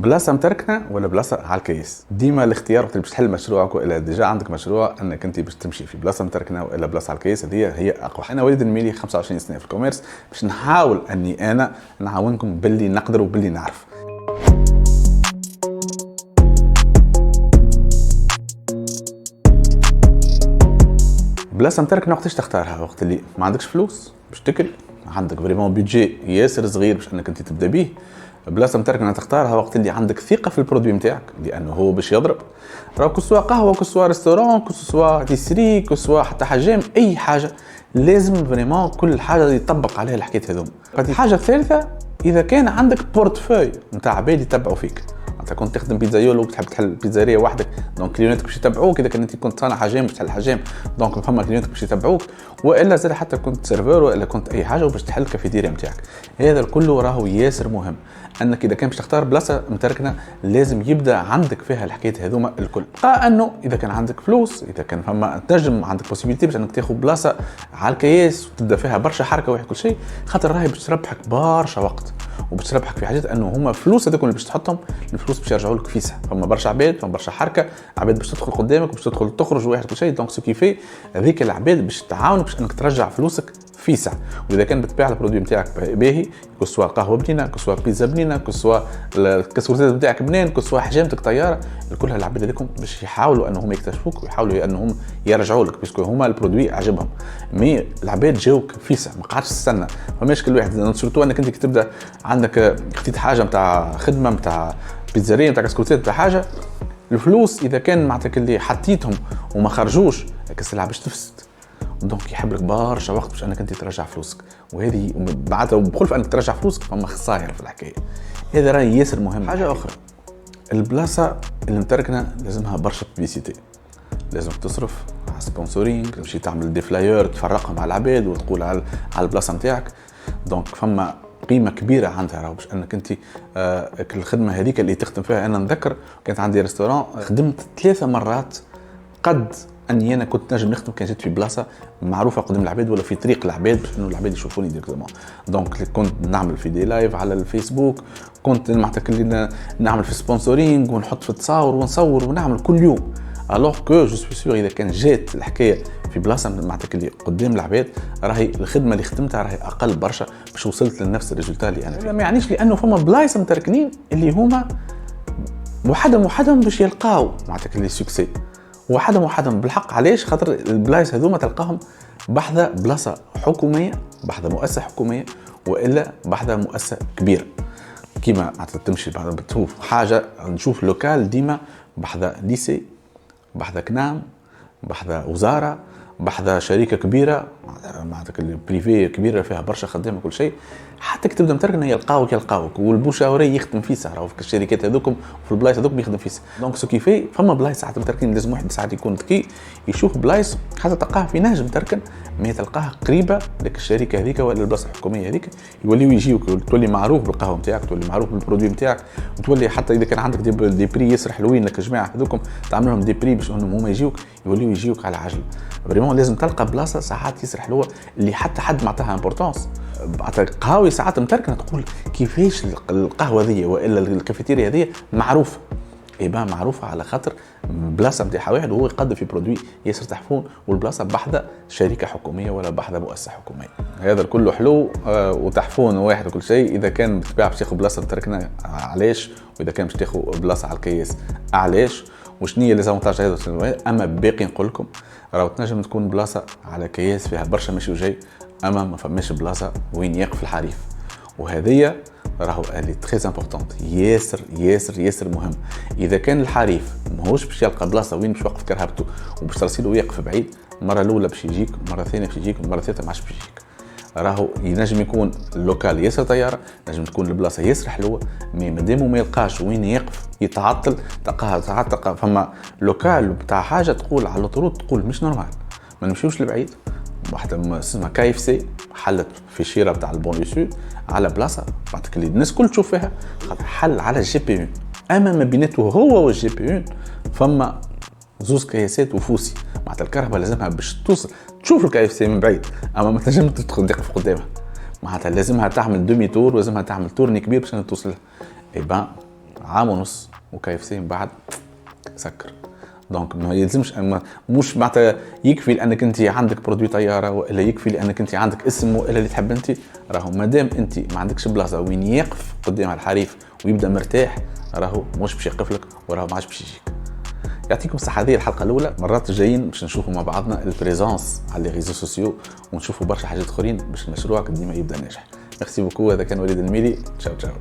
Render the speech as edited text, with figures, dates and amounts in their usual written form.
بلاصه متركنه ولا بلاصه على الكيس؟ ديما الاختيار وقت باش تحل مشروعك والا ديجا عندك مشروع انك انت باش تمشي في بلاصه متركنه والا بلاصه على الكيس، هي اقوى. انا وليد الميلي 25 سنه في الكوميرس، باش نحاول اني انا نعاونكم باللي نقدر وباللي نعرف. بلاصه متركنه وقتاش تختارها؟ وقت اللي ما عندكش فلوس باش تاكل، عندك فريمون بيدجي ياسر صغير باش انك انت تبدا به. بلاصه متركنه تختارها وقت اللي عندك ثقه في البرودوي نتاعك لانه هو باش يضرب. راه كسوا قهوه، كسوا ريستورون، كسوا تيسري، كسوا حتى حجام، اي حاجه لازم فريمون كل حاجه يطبق عليها الحكايه هذوما. الحاجه الثالثه، اذا كان عندك بورتفوي نتاع عباد يتبعوا فيك، انت كنت تخدم بيتزايولو وتحب تحل بيتزاريه وحدك، دونك كليوناتك باش يتبعوك. اذا كنت صانع حجام باش تحل حجام، دونك فما كليوناتك باش يتبعوك. والا زاد حتى كنت سيرفور والا كنت اي حاجه وباش تحل الكافيتيريا نتاعك. هذا الكل راهو ياسر مهم، انك اذا كان باش تختار بلاصه متركنه لازم يبدا عندك فيها الحكايات هذوما الكل. بقى انه اذا كان عندك فلوس، اذا كان فما تنجم عندك بوسيبيليتي باش انك تاخذ بلاصه على الكياس وتبدا فيها برشا حركه وكل شيء، خاطر راهي باش تربحك برشا وقت وباش تربحك في حاجات، انه هما فلوس هذوك اللي باش تحطهم، الفلوس باش يرجعوا لك فيسع. فما برشا عباد، فما برشا حركه، عباد باش تدخل قدامك باش تدخل تخرج واحد كل شيء، دونك سو كيفي هذيك العباد باش تعاونك باش انك ترجع فلوسك فيسع. واذا كان بتبيع البرودوي نتاعك باهي، كسوا قهوه بنينه، كسوا بيتزا بنينه، كسوا الكسكورتات نتاعك بنين، كسوا حجامتك طياره، الكل هالعباد هذيكم باش يحاولوا انهم يكتشفوك ويحاولوا انهم يرجعوا لك باسكو هما البرودوي عجبهم. مي العباد جاوك فيسع، ما قعدش تستنى. فماش كل واحد سورتو انك انت كي تبدا عندك خديت حاجه نتاع خدمه نتاع بيتزاريه نتاع كسكورتات نتاع حاجه، الفلوس اذا كان معناتك اللي حطيتهم وما خرجوش السلعه باش تفسد، دونك يحب لك برشا وقت باش انك انت ترجع فلوسك. وهذه بعدها بخلف انك ترجع فلوسك فما خسائر في الحكايه. هذا راهي ياسر مهم. حاجه اخرى، البلاصه اللي متركنه لازمها برشا بيبيسيتي، لازم تصرف على سبونسورينغ، تمشي تعمل دي فلاير تفرقهم على العباد وتقول على البلاصه نتاعك. دونك فما قيمه كبيره عندها راهو باش انك انت الخدمه هذيك اللي تخدم فيها. انا نذكر كانت عندي ريستوران، خدمت 3 مرات قد اني انا كنت نجم نخدم كان جيت في بلاصه معروفه قدام العباد ولا في طريق العباد باش انه العباد يشوفوني ديريكتومون. دونك كنت نعمل في دي لايف على الفيسبوك، كنت معناتها نعمل في سبونسورينغ ونحط في التصاور ونصور ونعمل كل يوم. الوغ كو جو سوي سور اذا كان جات الحكايه في بلاصه معناتها اللي قدام العباد، راهي الخدمه اللي خدمتها راهي اقل برشا باش وصلت لنفس الريزولتا اللي انا فيه. ما يعنيش لانه فما بلايص متركنين اللي هما وحدهم باش يلقاو معناتها اللي سوكسي وحدهم بالحق. علاش؟ خاطر البلايص هذوما تلقاهم بحذا بلاصه حكوميه، بحذا مؤسسه حكوميه، والا بحذا مؤسسه كبيره. كيما تمشي بتشوف حاجه، نشوف لوكال ديما بحذا ليسي، بحذا كنام، بحذا وزاره، بحذا شركه كبيره معناتها البريفي كبيره فيها برشا خدامه كل شيء، حتى كي تبدا متركن يلقاوك والبوشاوري يخدم فيه ساعه في الشركات هذوكم في البلايص هذوك يخدم فيه. دونك سو كيفي فما بلايص ساعات متركن لازم واحد ساعات يكون ذكي يشوف بلايص حتى تلقاها في نهج متركن ما تلقاها قريبه لك الشركه هذيك ولا البلاصه الحكوميه هذيك، يوليو يجيوك تولي معروف بالقهوه نتاعك، تولي معروف بالبرودوي نتاعك، وتولي حتى اذا كان عندك دي بري ياسر حلوين لك الجماعه هذوكم تعملهم دي بري باش انهم هما يجيوك يوليو يجيوك على عجل. فريمون لازم تلقى بلاصه ساعات ياسر حلوه اللي حتى حد معطاها امبورطونس. قهاوي ساعات متركنه تقول كيفاش القهوه ذي والا الكافيتيريا هذه معروفه، يبقى معروفه على خاطر بلاصه نتاعها واحد وهو يقدم في برودوي ياسر تحفون، والبلاصه بحذا شركه حكوميه ولا بحذا مؤسسه حكوميه. هذا الكل حلو وتحفون واحد وكل شيء. اذا كان بالطبيعه باش تاخذ بلاصه متركنه علاش، واذا كان باش تاخذ بلاصه على الكياس علاش، وشنو هي ليزافونتاج هذا. اما باقي نقول لكم راهو تنجم تكون بلاصه على كياس فيها برشا مشي وجاي، اما ما فماش بلاصه وين يقف الحريف. وهذه راهو اللي تري امبورطونت، ياسر مهم. اذا كان الحريف ماهوش باش يلقى بلاصه وين باش يوقف كرهبته وباش ترسيله يقف بعيد، المره الاولى باش يجيك، المره الثانيه باش يجيك، المره الثالثه ما عادش باش يجيك. راهو ينجم يكون اللوكال ياسر طياره، نجم تكون البلاصه ياسر حلوه، مي مادامو ما يلقاش وين يقف يتعطل. تلقاها ساعات تلقى فما لوكال بتاع حاجه تقول على الطرود تقول مش نورمال، ما نمشيوش لبعيد. واحده اسمها كاي اف سي حلت في شيره بتاع البون سود على بلاصه معناتها اللي الناس كل تشوف فيها، حل على الجي بي 1. اما ما بيناته هو والجي بي 1 فما زوز كياسات وفوسي، معناتها الكهرباء لازمها باش توصل تشوف الكاي اف سي من بعيد، اما ما تنجم تدخل تقف قدامها، معناتها لازمها تعمل دومي تور ولازمها تعمل تورني كبير باش توصلها. اي بان عام ونص وكيف من بعد سكر. دونك ما يلزمش مش معناتها يكفي لانك انت عندك برودوي طياره، ولا يكفي لانك انت عندك اسم ولا اللي تحب انت. راهو مادام انت ما عندكش بلاصه وين يقف قدام الحريف ويبدا مرتاح، راهو مش باش يقف لك، وراهو ما عادش باش يجيك. يعطيكم الصحه. هذه الحلقه الاولى. مرات الجايين باش نشوفوا مع بعضنا البريزونس على لي ريزو سوسيو، ونشوفوا برشا حاجات اخرين باش المشروع ديما يبدا ناجح. ميرسي بوكو. هذا كان وليد الميلي. تشاو تشاو.